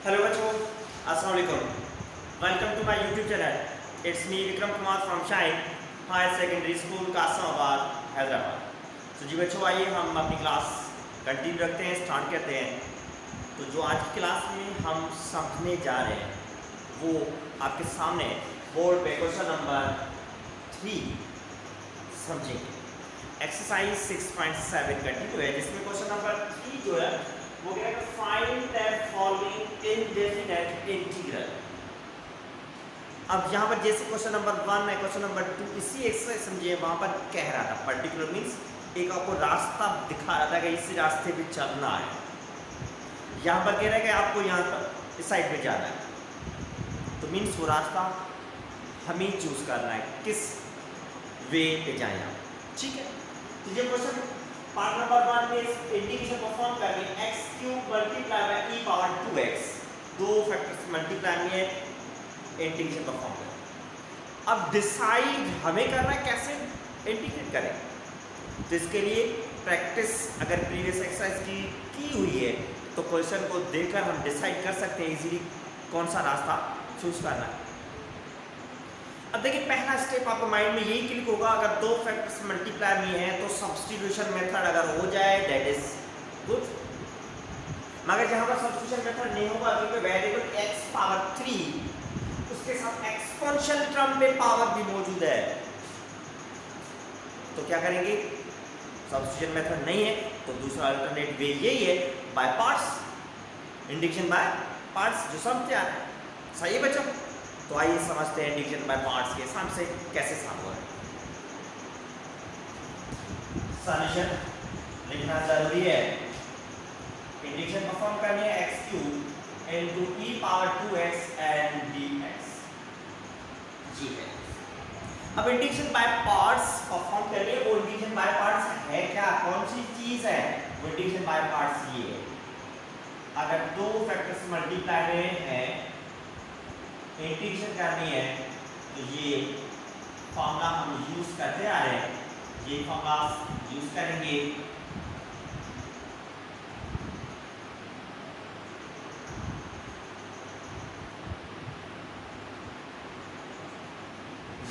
Hello बच्चों, अस्सलाम वालेकुम। Welcome to my YouTube channel. It's me Vikram Kumar from Shine Higher Secondary School Kasmabad Hyderabad. तो जी बच्चों, आइए हम अपनी क्लास कंटिन्यू रखते हैं, स्टार्ट करते हैं। तो जो आज की क्लास में हम समझने जा रहे हैं वो आपके सामने बोर्ड पे क्वेश्चन नंबर 3 समझेंगे। एक्सरसाइज 6.7 कंटिन्यू है, जिसमें क्वेश्चन नंबर 3 जो है वो क्या है, find the following indefinite integral. अब यहाँ पर जैसे क्वेश्चन नंबर 1 है, क्वेश्चन नंबर 2 इसी एक्सरसाइज समझिए, वहां पर कह रहा था पर्टिकुलर मींस एक आपको रास्ता दिखा रहा था कि इस रास्ते पे चलना है। यहाँ पर कह रहा है कि आपको यहाँ पर इस साइड पे जाना है, तो मीन्स वो रास्ता हमें चूज करना है किस वे पे जाए आप। ठीक है, तो ये क्वेश्चन पार्ट नंबर 1 में इंटीग्रेशन परफॉर्म करके x³ multiply by e power 2x, दो फैक्टर्स मल्टीप्लाई में इंटीग्रेशन परफॉर्म करें। अब डिसाइड हमें करना है कैसे इंटीग्रेट करें। तो इसके लिए प्रैक्टिस अगर प्रीवियस एक्सरसाइज की हुई है तो क्वेश्चन को देखकर हम डिसाइड कर सकते हैं इजीली कौन सा रास्ता चूज करना है। अब देखिए, पहला स्टेप आपके माइंड में यही क्लिक होगा, अगर दो फैक्टर्स मल्टीप्लाई में है तो सब्स्टिट्यूशन मेथड अगर हो जाए दैट इज गुड। मगर जहां पर सब्स्टिट्यूशन मेथड नहीं होगा क्योंकि वेरिएबल x पावर 3 उसके साथ एक्सपोनेंशियल टर्म में पावर भी मौजूद है, तो क्या करेंगे, सब्स्टिट्यूशन मेथड नहीं है तो दूसरा अल्टरनेट वे यही है, by parts, integration by parts, जो समझते आ रहा है। सही है बच्चों? तो आइए समझते हैं इंटीग्रेशन बाय पार्ट्स के हिसाब से कैसे सॉल्व हो रहा है। सॉल्यूशन लिखना जरूरी है। इंटीग्रेशन परफॉर्म करनी है x³ into e power 2x and dx। जी है, अब इंटीग्रेशन बाय पार्ट्स परफॉर्म करिए। वो इंटीग्रेशन बाय पार्ट्स है क्या, कौन सी चीज है? वो इंटीग्रेशन बाय पार्ट्स ये है, अगर दो फैक्टर्स मल्टीप्लाई में है, इंटीग्रेशन करनी है, तो ये फॉर्मूला हम यूज करते आ रहे हैं, ये फॉर्मूला यूज करेंगे।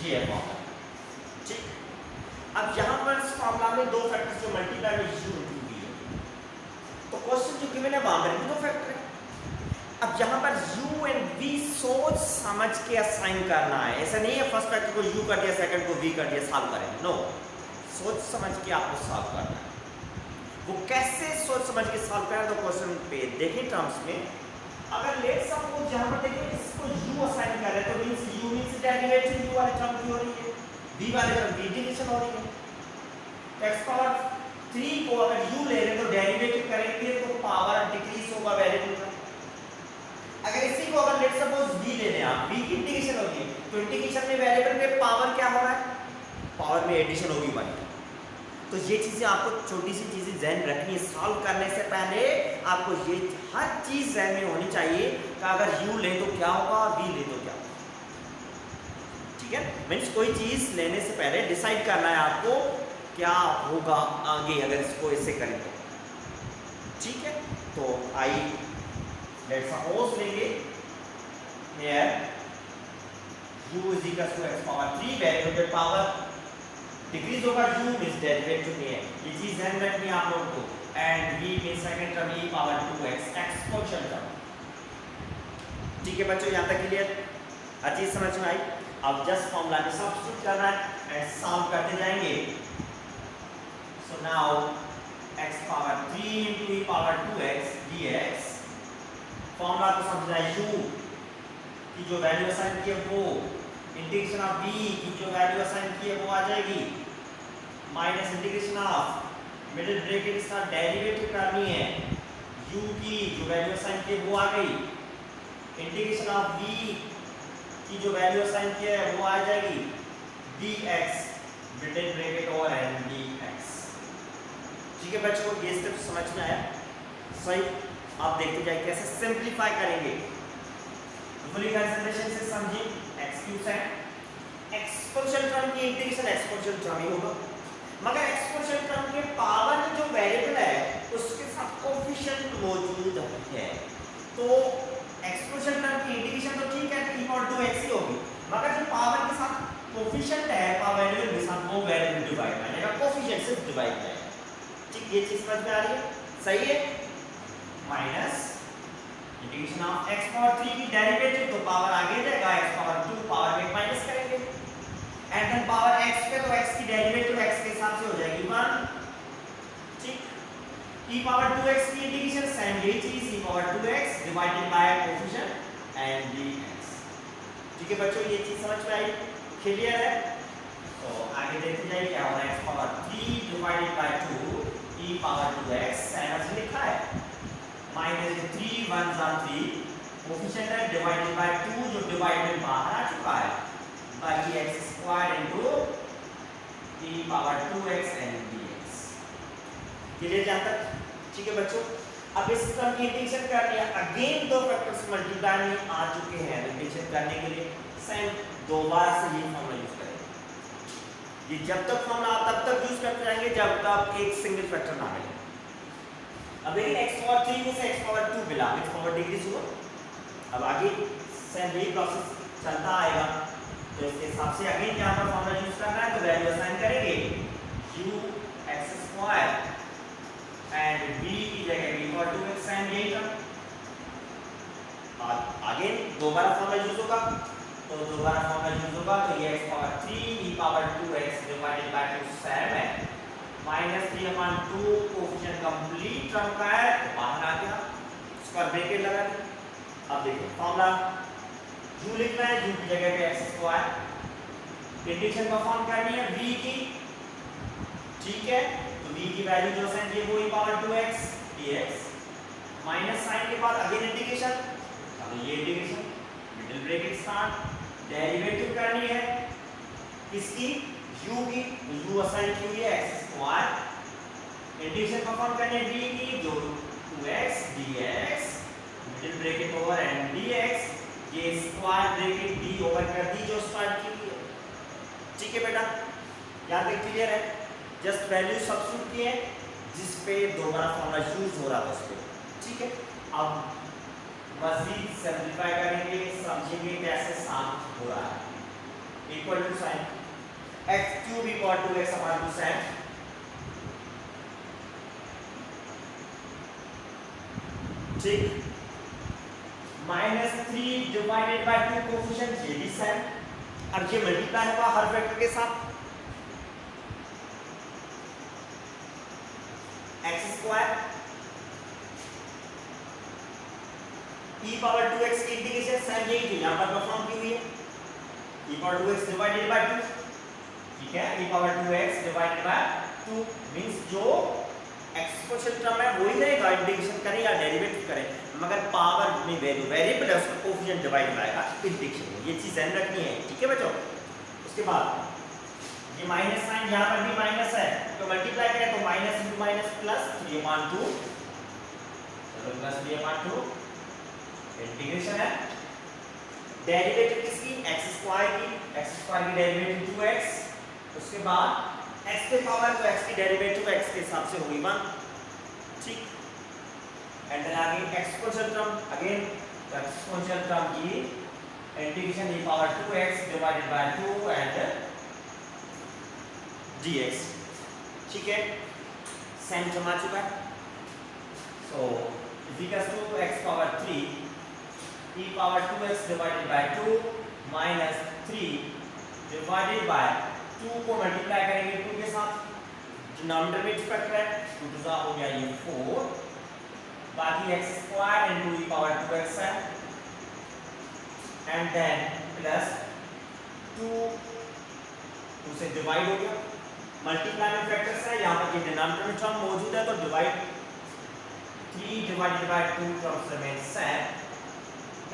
ये है फॉर्मूला। ठीक, अब यहां पर इस फॉर्मूला में दो फैक्टर्स जो मल्टीप्लाई में u इंटू v है, तो क्वेश्चन जो गिवन है वहां पर भी दो फैक्टर है। अब यहाँ पर u एंड v सोच समझ के असाइन करना है, ऐसा नहीं है फर्स्ट फैक्टर को u कर दिया, सेकंड को v कर दिया, सॉल्व करेंगे। नो, सोच समझ के आपको सॉल्व करना है। वो कैसे सोच समझ के सॉल्व करें, तो क्वेश्चन पे देखें टर्म्स में, अगर लेट सपोज यहाँ पर देखिए इसको u असाइन कर रहे हैं तो means u means derivative u वाले टर्म की हो रही है, v वाले टर्म की इंटीग्रेशन हो रही है। x पावर 3 को अगर u ले रहे हैं तो डेरिवेटिव करेंगे तो पावर डिक्रीज होगा वेरिएबल का। अगर इसी को अगर लेट सपोज v ले लें आप, v की इंटीग्रेशन होगी तो इंटीग्रेशन में वेरिएबल में पावर क्या हो रहा है, पावर में एडिशन होगी भाई। तो ये चीजें आपको छोटी सी चीजें ध्यान रखनी है, सॉल्व करने से पहले आपको ये हर चीज ध्यान में होनी चाहिए कि अगर u ले तो क्या होगा, v ले तो क्या होगा। ठीक है, मींस कोई चीज लेने से पहले डिसाइड करना है आपको क्या होगा आगे अगर इसको ऐसे करें तो। ठीक है, तो आई लेट्स सपोज लेंगे here u is equal to x power 3, variable पे पावर डिक्रीज होगा, u मींस डेरिवेटिव में है, ये चीज ध्यान रखनी है आप लोगों को। And v means second term e power 2x exponential term. ठीक है बच्चों, यहां तक क्लियर, हर चीज समझ में आई। अब जस्ट फॉर्मूला में सब्स्टिट्यूट करना है एंड सॉल्व करते जाएंगे। So now x power 3 into e power 2x dx, formula को समझना है, u की जो वैल्यू असाइन की है वो, इंटीग्रेशन ऑफ v की जो वैल्यू असाइन की है वो आ जाएगी, minus integration of middle bracket इसका डेरिवेटिव करनी है, u की जो वैल्यू असाइन की है वो आ गई, इंटीग्रेशन ऑफ v की जो वैल्यू असाइन की है वो आ जाएगी, dx मिडिल ब्रैकेट और n dx। ठीक है बच्चों, ये स्टेप समझ में आया? सही, आप देखते जाए कैसे सिंपलीफाई करेंगे। फुली कंसीडरेशन से समझिए, x³ है, एक्सपोनेंशियल टर्म की इंटीग्रेशन एक्सपोनेंशियल टर्म ही होगा, मगर एक्सपोनेंशियल टर्म के पावर में जो वेरिएबल है उसके साथ कोफिशिएंट मौजूद है, तो एक्सपोनेंशियल टर्म की इंटीग्रेशन तो ठीक है e पावर 2x ही होगी, मगर जो पावर के साथ कोफिशिएंट है पावर वेरिएबल के साथ वो वेरिएबल डिवाइड हो जाएगा, कोफिशिएंट सिर्फ डिवाइड हो जाएगा। ठीक, ये चीज समझ में आ रही है? सही है। Minus integration of x power 3 की डेरिवेटिव तो पावर आगे जाएगा, x पावर 2 पावर में माइनस करेंगे एंड देन पावर x पे तो x की डेरिवेटिव x के हिसाब से हो जाएगी 1। ठीक, e पावर 2x की इंटीग्रेशन सेम यही चीज e power 2x divided bye coefficient and dx। ठीक है बच्चों, ये चीज समझ में आई? क्लियर है? तो आगे देखते जाइए क्या होगा, x power 3 divided by 2 e power 2x ऐसा लिखा है माइनस 3 1 3 कोफिशिएंट है डिवाइडेड बाय 2 जो डिवाइडेड बाहर आ चुका है, बाकी x square into e power 2x and dx। Clear जहां तक? ठीक है बच्चों, अब इस टर्म की इंटीग्रेशन करनी है, अगेन दो फैक्टर्स मल्टीप्लाई में आ चुके हैं, इंटीग्रेशन करने के लिए सेम दोबारा से ये फॉर्मूला यूज करेंगे। ये जब तक फॉर्मूला आप तब तक यूज करते रहेंगे जब तक एक सिंगल फैक्टर ना मिले। अब लेकिन x पावर 3 में से x पावर 2 मिला, x पावर डिक्रीज हुआ, अब आगे सेम यही प्रोसेस चलता आएगा, तो इसके हिसाब से अगेन यहाँ पर फॉर्मूला यूज करना है, तो वैल्यू असाइन करेंगे u x square and v की जगह v पावर 2x साइन यही था। आगे दोबारा फॉर्मूला यूज होगा, तो दोबारा फॉर्मूला यूज होगा, तो ये x power 3 e power 2x divided by 2 same है माइनस 3/2 कोफिशिएंट कंप्लीट टर्म का है, तो बाहर आ गया, स्क्वायर ब्रैकेट लगा दिया। अब देखो फॉर्मूला u लिखना है, u की जगह पे x स्क्वायर इंटीग्रेशन परफॉर्म करनी है v की। ठीक है, तो v की वैल्यू जो साइन ये वो e power 2x dx minus sine के बाद अगेन इंटीग्रेशन, अब ये integration middle bracket start, derivative करनी है किसकी, u की, तो u असाइन की हुई है x स्क्वायर, इंटीग्रेशन परफॉर्म करनी है v की जो 2x dx middle bracket over and dx, ये स्क्वायर ब्रैकेट d ओवर कर दी जो स्टार्ट की हुई है। ठीक है बेटा, यहां तक क्लियर है? जस्ट वैल्यू सब्स्टिट्यूट किए जिस पे दोबारा फॉर्मूला यूज हो रहा था उस पे। ठीक है, अब मजीद सिंपलीफाई करेंगे, समझेंगे कैसे साफ हो रहा है। Equal to sine x cube equal to x upon 2 sine, ठीक, -3 डिवाइडेड बाय 2 कोफिशिएंट ये भी साइन, अब ये मल्टीप्लाई होगा हर फैक्टर के साथ, x square e power 2x की इंटीग्रेशन साइन यही थी, यहां पर परफॉर्म की हुई है e power 2x divided by 2। ठीक है, e power 2x divided by 2 means जो एक्सपोनेंशियल टर्म है वही रहेगा, इंटीग्रेशन करें या डेरिवेटिव करें, मगर पावर में वैल्यू वेरिएबल है उसका कोफिशिएंट डिवाइड आएगा इंटीग्रेशन में, ये चीज ध्यान रखनी है। ठीक है बच्चों, उसके बाद ये माइनस साइन यहाँ पर भी माइनस है, तो मल्टीप्लाई करें तो माइनस इंटू माइनस प्लस 3/2, चलो प्लस 3/2 इंटीग्रेशन है, डेरिवेटिव किसकी, x स्क्वायर की, x स्क्वायर की डेरिवेटिव 2x, उसके बाद x के पावर तो x की डेरिवेटिव x के हिसाब से होगी 1। ठीक, एंड देन आगे exponential term, again exponential term की integration e power 2x divided by 2 and dx। ठीक है, साइन जमा चुका है, so is equal to x power 3 e power 2x divided by 2 minus 3 divided by 2 को मल्टीप्लाई करेंगे 2 के साथ, डिनोमिनेटर में फैक्टर है 2 2 हो गया ये 4, बाकी x square into e power 2x है एंड देन प्लस 2 से डिवाइड हो गया, मल्टीप्लाई में फैक्टर्स है, यहाँ पर ये डिनोमिनेटर में टर्म मौजूद है तो divide 3 divided by 2 terms remain same,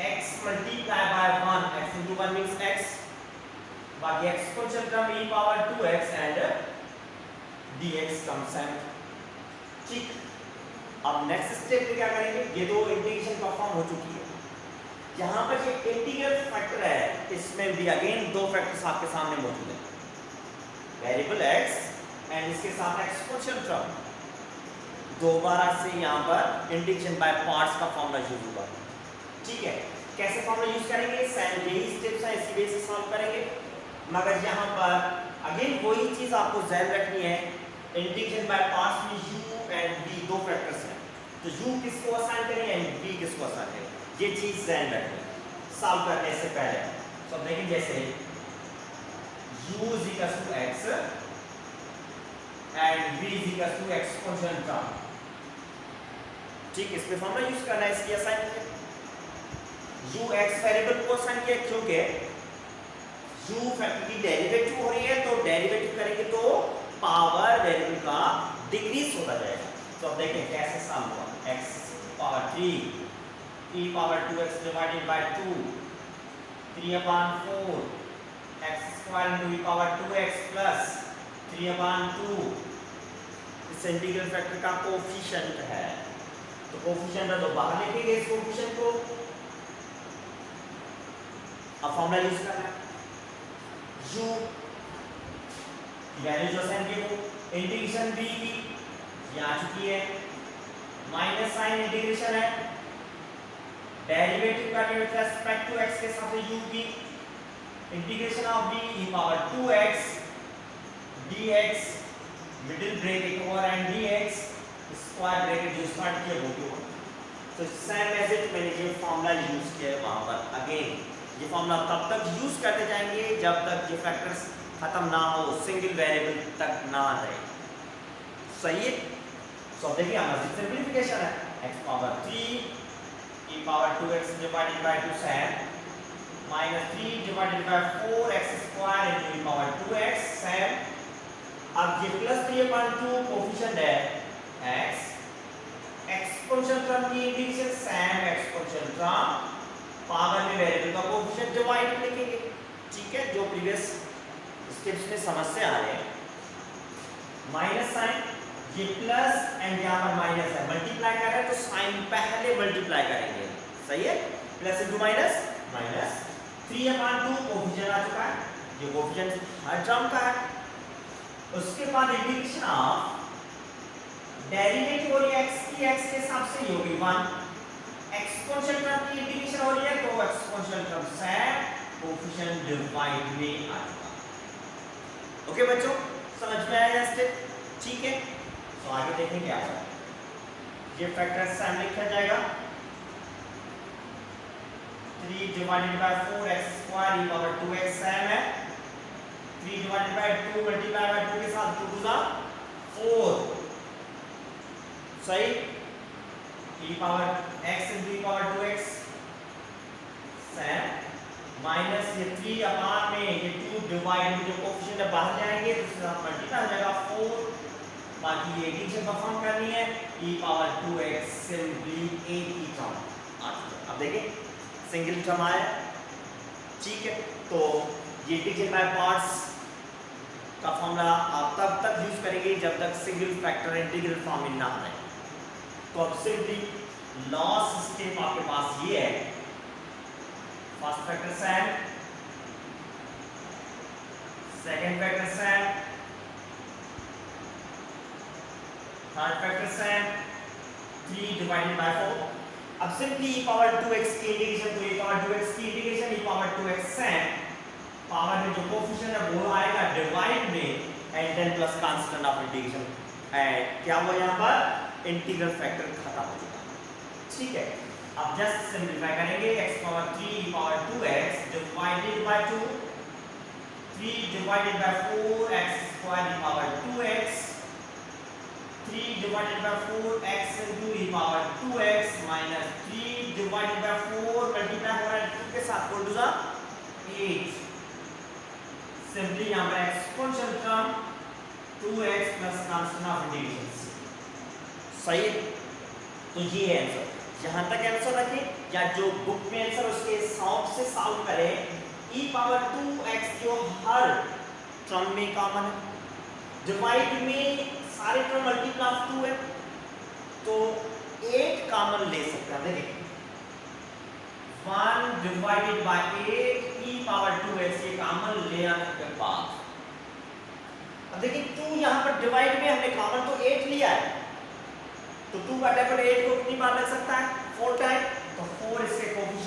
x multiply by 1, x into 1 means x, बाकी exponential term e power 2x and dx comes same. ठीक, अब नेक्स्ट स्टेप में क्या करेंगे, ये दो इंटीग्रेशन परफॉर्म हो चुकी है, यहाँ पर ये इंटीग्रल फैक्टर है, इसमें भी अगेन दो फैक्टर्स आपके सामने मौजूद है, वेरिएबल x एंड इसके साथ एक्सपोनेंशियल टर्म, दोबारा से यहाँ पर इंटीग्रेशन बाय पार्ट्स का फॉर्मूला यूज होगा। ठीक है, कैसे फॉर्मूला यूज करेंगे, सेम यही स्टेप्स हैं, इसी वे से सॉल्व करेंगे। मगर यहाँ पर अगेन वही चीज आपको ध्यान रखनी है, इंटीग्रेशन बाय पार्ट्स में u एंड v दो फैक्टर्स हैं, तो u किसको असाइन करें एंड v किसको असाइन करें, ये चीज ध्यान रखनी सॉल्व करने से पहले। तो देखिए जैसे u is equal to x and v is equal to exponential term, ठीक, इस पे फॉर्मूला यूज करना है, इसकी असाइन किया u x वेरिएबल को असाइन किया क्योंकि u फैक्टर की डेरिवेटिव हो रही है, तो डेरिवेटिव करेंगे तो पावर वेरिएबल का डिक्रीज होता जाएगा। तो अब देखें कैसे सॉल्व हुआ, x power 3 e power 2x divided by 2 3/4 x square into e power 2x plus 3/2, इस इंटीग्रल फैक्टर का कोएफिशिएंट है, तो कोएफिशिएंट है तो बाहर लिखेंगे इस कोएफिशिएंट को। अब फॉर्मूला यूज करना है, u वैल्यू जो सेम की वो इंटीग्रेशन v की ये आ चुकी है, माइनस साइन इंटीग्रेशन है, डेरिवेटिव करने विद रेस्पेक्ट टू x के साथ u की integration of v e power 2x dx middle bracket over and dx square bracket जो स्टार्ट किया वो क्यों, तो सेम एज इट मैंने जो फॉर्मूला यूज किया है वहां पर अगेन ये फॉर्मूला तब तक यूज करते जाएंगे जब तक ये फैक्टर्स खत्म ना हो, सिंगल वेरिएबल तक ना रहे, सही है। सो देखिए हमारा सिंपलीफिकेशन है, x power 3 e power 2x divided by 2 sine minus 3 divided by 4x square into e power 2x sine, अब ये प्लस 3/2 कोएफिशिएंट है x, एक्सपोनेंशियल टर्म की integration sine exponential term, power में वेरिएबल का कोएफिशिएंट डिवाइड लिखेंगे, ठीक है, जो प्रीवियस स्टेप्स में समस्या आ रहे हैं, माइनस साइन ये प्लस एंड यहाँ पर माइनस है, मल्टीप्लाई कर रहे हैं तो साइन पहले मल्टीप्लाई करेंगे, सही है, plus into minus minus 3/2 coefficient आ चुका है, ये कोएफिशिएंट हर टर्म का है, उसके बाद इंटीग्रेशन ऑफ डेरिवेटिव हो रही है x की, x के हिसाब से ये होगी 1, एक्सपोनेंशियल टर्म की इंटीग्रेशन हो रही है तो एक्सपोनेंशियल टर्म से कोएफिशिएंट डिवाइड में आ जाएगा। ओके बच्चों, समझ में आया स्टेप, ठीक है, तो आगे देखें क्या होगा, ये फैक्टर सैम लिखा जाएगा 3 divided by 4x square e power 2x Sam है, 3 डिवाइडेड बाय 2 मल्टीप्लाई बाय 2 के साथ 2 गुना 4, सही, e power x into e power 2x Sam minus ये 3 अपान में ये 2 डिवाइड में जो कोएफिशिएंट है बाहर जाएंगे तो उसके साथ मल्टीप्लाई हो जाएगा 4, बाकी ये एडिशन परफॉर्म करनी है e पावर 2x सिंपली एक ही टर्म आ चुका। अब देखिए सिंगल टर्म आया, ठीक है, तो ये इंटीग्रेशन बाय पार्ट्स का फॉर्मूला आप तब तक यूज करेंगे जब तक सिंगल फैक्टर इंटीग्रल फॉर्म में ना आए। तो अब सिंपली लास्ट स्टेप आपके पास ये है, first factor Sam, second factor Sam, third factor Sam, 3 divided bye 4। अब सिंपली e पावर 2x की इंटीग्रेशन तो e पावर 2x की integration e power 2x same, power में जो कोएफिशिएंट है वो आएगा डिवाइड में and then plus constant of integration, and क्या हुआ यहाँ पर इंटीग्रल फैक्टर खत्म हो जाएगा, ठीक है। अब जस्ट सिंपलीफाई करेंगे, x power 3 e power 2x divided by 2, 3 divided bye 4 x square e power 2x, 3 divided bye 4 x into e power 2x minus 3 divided bye 4 multiply हो रहा है 2 के साथ 4 2 8, सिंपली यहाँ पर exponential term 2x plus constant of integration, सही है। तो ये है आंसर, जहां तक आंसर रखें या जो बुक में आंसर उसके हिसाब से सॉल्व करें, e पावर 2x जो हर टर्म में कॉमन है, डिवाइड में सारे टर्म मल्टीप्लाई ऑफ 2 है तो 8 कॉमन ले सकते हैं, देखिए 1 divided by 8 e power 2x ये कॉमन ले आने के बाद, अब देखिए 2 यहाँ पर डिवाइड में हमने कॉमन तो 8 लिया है, तो 2 का डेफिनेट 8 को कितनी बार लग सकता है 4 टाइम, तो 4 इसके कोएफिशिएंट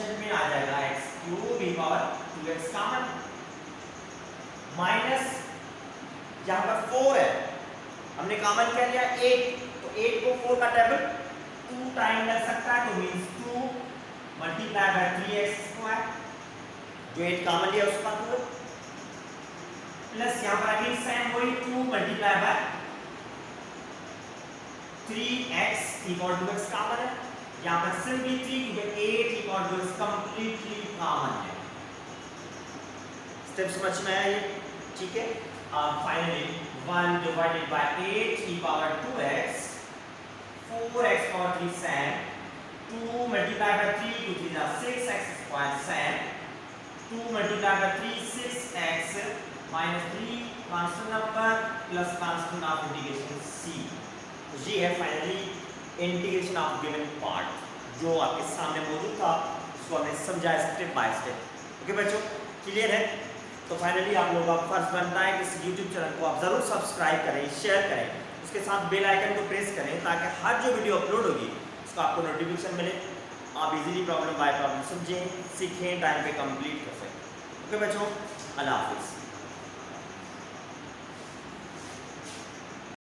x कॉमन माइनस यहाँ पर 4 है, हमने कॉमन क्या लिया 8, तो 8 को 4 का टेबल 2 टाइम लग सकता है, तो means 2 multiply by 3x square, जो 8 कॉमन लिया उसका 2 प्लस यहाँ पर अगेन सेम वही 2 multiply by 3x equal to x common है, यहाँ पर सिंपली 3 क्योंकि 8 equal to x completely common है। स्टेप समझ में आया ये, ठीक है। फाइनली 1 डिवाइडेड बाय 8 की power 2x 4x power 3 sin 2 multiply bye 3 2 3 6x square sin 2 multiply bye 3 6x minus 3 constant number plus constant of integration c। तो ये है finally integration of given part जो आपके सामने मौजूद था, उसको हमने समझाया स्टेप बाय स्टेप। ओके बच्चों, क्लियर है। तो फाइनली आप लोगों का फर्ज बनता है कि इस यूट्यूब चैनल को आप ज़रूर सब्सक्राइब करें, शेयर करें, उसके साथ बेल आइकन को प्रेस करें ताकि हर जो वीडियो अपलोड होगी उसका आपको नोटिफिकेशन मिले, आप इजीली प्रॉब्लम बाय प्रॉब्लम समझें, सीखें, टाइम पे कंप्लीट कर सकें। ओके बच्चों, अल्लाह हाफिज़।